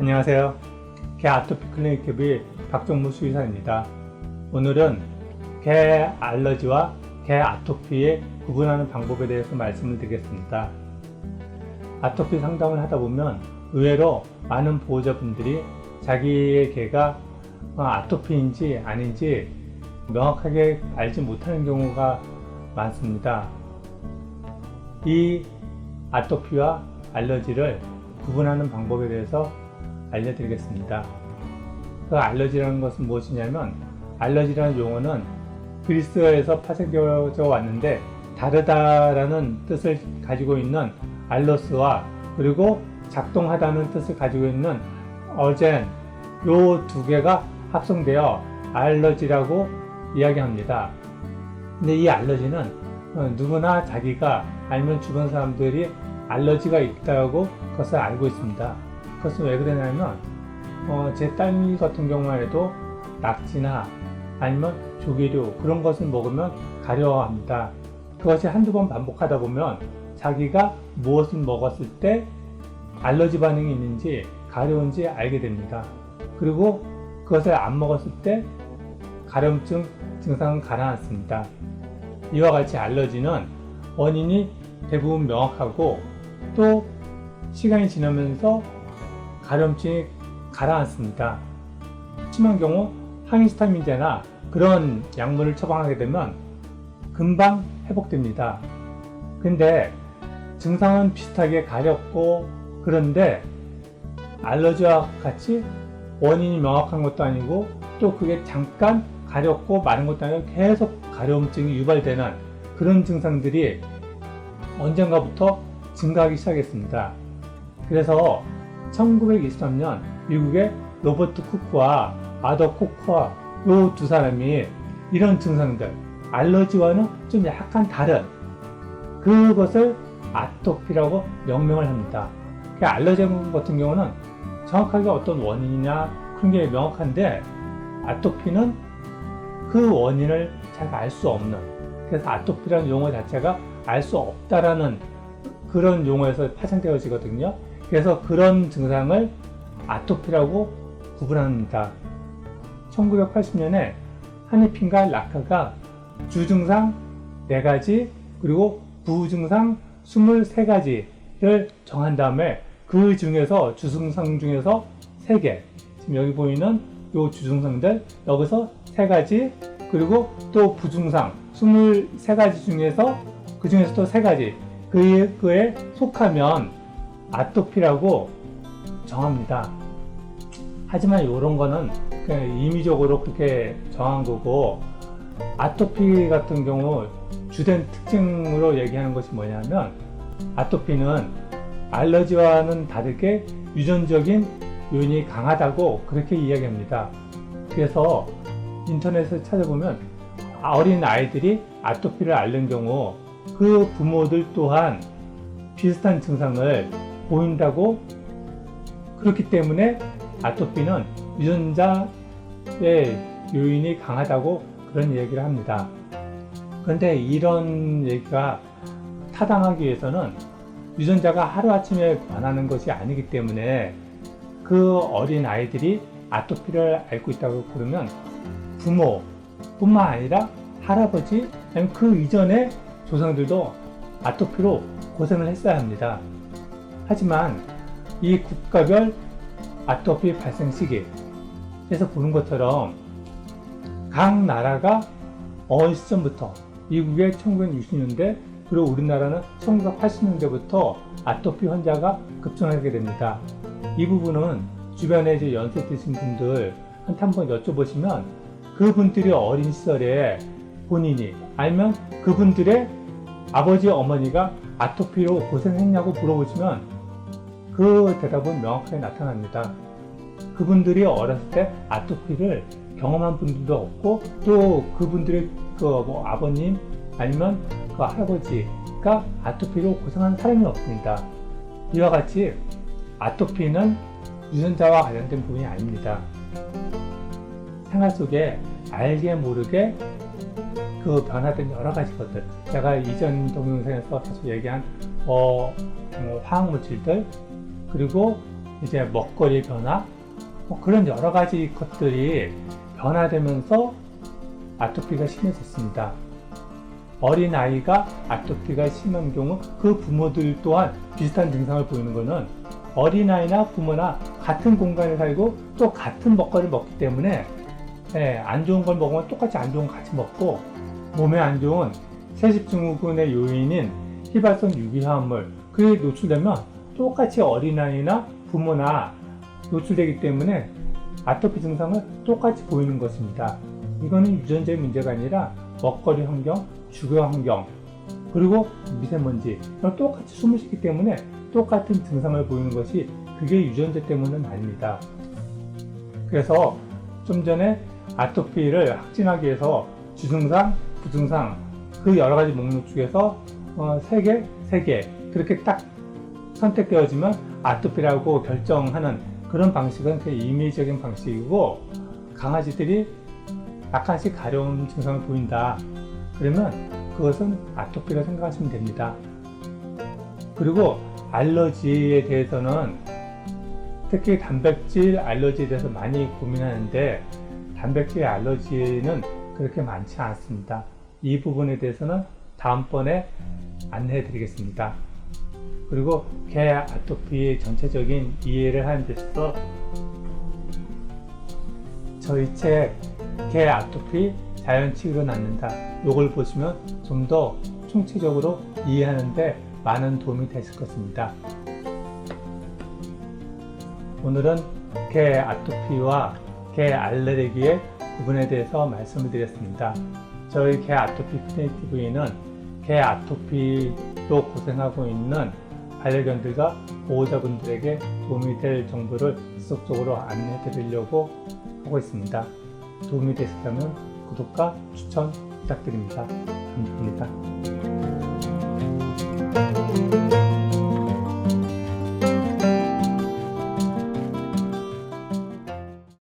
안녕하세요. 개 아토피 클리닉 TV 박종무 수의사입니다. 오늘은 개 알러지와 개 아토피의 구분하는 방법에 대해서 말씀을 드리겠습니다. 아토피 상담을 하다 보면 의외로 많은 보호자분들이 자기의 개가 아토피인지 아닌지 명확하게 알지 못하는 경우가 많습니다. 이 아토피와 알러지를 구분하는 방법에 대해서 알려드리겠습니다. 그 알러지라는 것은 무엇이냐면, 알러지라는 용어는 그리스어에서 파생되어 왔는데 다르다라는 뜻을 가지고 있는 알로스와 그리고 작동하다는 뜻을 가지고 있는 어젠, 요 두 개가 합성되어 알러지라고 이야기합니다. 근데 이 알러지는 누구나 자기가 아니면 주변 사람들이 알러지가 있다고 그것을 알고 있습니다. 그것은 왜 그러냐면 제 딸 같은 경우만 해도 낙지나 아니면 조개류 그런 것을 먹으면 가려워합니다. 그것이 한두 번 반복하다 보면 자기가 무엇을 먹었을 때 알러지 반응이 있는지 가려운지 알게 됩니다. 그리고 그것을 안 먹었을 때 가려움증 증상은 가라앉습니다. 이와 같이 알러지는 원인이 대부분 명확하고 또 시간이 지나면서 가려움증이 가라앉습니다. 심한 경우 항히스타민제나 그런 약물을 처방하게 되면 금방 회복됩니다. 근데 증상은 비슷하게 가렵고, 그런데 알러지와 같이 원인이 명확한 것도 아니고 또 그게 잠깐 가렵고 마른 것도 아니고 계속 가려움증이 유발되는 그런 증상들이 언젠가부터 증가하기 시작했습니다. 그래서 1923년 미국의 로버트 쿠크와 아더 코크와 이 두 사람이 이런 증상들, 알러지와는 좀 약간 다른 그것을 아토피라고 명명을 합니다. 알러지 같은 경우는 정확하게 어떤 원인이냐 그런 게 명확한데, 아토피는 그 원인을 잘 알 수 없는, 그래서 아토피라는 용어 자체가 알 수 없다라는 그런 용어에서 파생되어지거든요. 그래서 그런 증상을 아토피라고 구분합니다. 1980년에 하니핀과 라카가 주증상 4가지 그리고 부증상 23가지를 정한 다음에 그 중에서 주증상 중에서 3개, 지금 여기 보이는 이 주증상들 여기서 3가지 그리고 또 부증상 23가지 중에서 그 중에서 또 3가지 그에 속하면 아토피라고 정합니다. 하지만 이런 거는 그냥 임의적으로 그렇게 정한 거고, 아토피 같은 경우 주된 특징으로 얘기하는 것이 뭐냐면, 아토피는 알러지와는 다르게 유전적인 요인이 강하다고 그렇게 이야기합니다. 그래서 인터넷에 찾아보면 어린 아이들이 아토피를 앓는 경우 그 부모들 또한 비슷한 증상을 보인다고, 그렇기 때문에 아토피는 유전자의 요인이 강하다고 그런 얘기를 합니다. 그런데 이런 얘기가 타당하기 위해서는 유전자가 하루아침에 변하는 것이 아니기 때문에 그 어린 아이들이 아토피를 앓고 있다고 그러면 부모뿐만 아니라 할아버지, 아니면 그 이전의 조상들도 아토피로 고생을 했어야 합니다. 하지만 이 국가별 아토피 발생 시기에서 보는 것처럼 각 나라가 어느 시점부터, 미국의 1960년대 그리고 우리나라는 1980년대부터 아토피 환자가 급증하게 됩니다. 이 부분은 주변에 이제 연세 드신 분들한테 한번 여쭤보시면 그분들이 어린 시절에 본인이 아니면 그분들의 아버지 어머니가 아토피로 고생했냐고 물어보시면 그 대답은 명확하게 나타납니다. 그분들이 어렸을 때 아토피를 경험한 분들도 없고 또 그분들의 아버님 아니면 그 할아버지가 아토피로 고생한 사람이 없습니다. 이와 같이 아토피는 유전자와 관련된 부분이 아닙니다. 생활 속에 알게 모르게 그 변화된 여러 가지 것들, 제가 이전 동영상에서 계속 얘기한 화학 물질들, 그리고 이제 먹거리 변화, 그런 여러 가지 것들이 변화되면서 아토피가 심해졌습니다. 어린아이가 아토피가 심한 경우 그 부모들 또한 비슷한 증상을 보이는 것은 어린아이나 부모나 같은 공간에 살고 또 같은 먹거리를 먹기 때문에 안 좋은 걸 먹으면 똑같이 안 좋은 거 같이 먹고, 몸에 안 좋은 세습증후군의 요인인 휘발성 유기화합물 그에 노출되면 똑같이 어린아이나 부모나 노출되기 때문에 아토피 증상을 똑같이 보이는 것입니다. 이거는 유전자의 문제가 아니라 먹거리 환경, 주거 환경, 그리고 미세먼지, 똑같이 숨을 쉬기 때문에 똑같은 증상을 보이는 것이 그게 유전자 때문은 아닙니다. 그래서 좀 전에 아토피를 확진하기 위해서 주증상, 부증상 그 여러 가지 목록 중에서 3개 그렇게 딱 선택되어지면 아토피라고 결정하는 그런 방식은 그 임의적인 방식이고, 강아지들이 약간씩 가려운 증상을 보인다 그러면 그것은 아토피라 생각하시면 됩니다. 그리고 알러지에 대해서는 특히 단백질 알러지에 대해서 많이 고민하는데, 단백질 알러지는 그렇게 많지 않습니다. 이 부분에 대해서는 다음번에 안내해 드리겠습니다. 그리고 개 아토피의 전체적인 이해를 하는 데 있어서 저희 책 개 아토피 자연치유로 낫는다, 이걸 보시면 좀 더 총체적으로 이해하는데 많은 도움이 되실 것입니다. 오늘은 개 아토피와 개 알레르기의 구분에 대해서 말씀을 드렸습니다. 저희 개 아토피 TV는 개 아토피로 고생하고 있는 반려견들과 보호자분들에게 도움이 될 정보를 지속적으로 안내해 드리려고 하고 있습니다. 도움이 되셨다면 구독과 추천 부탁드립니다. 감사합니다.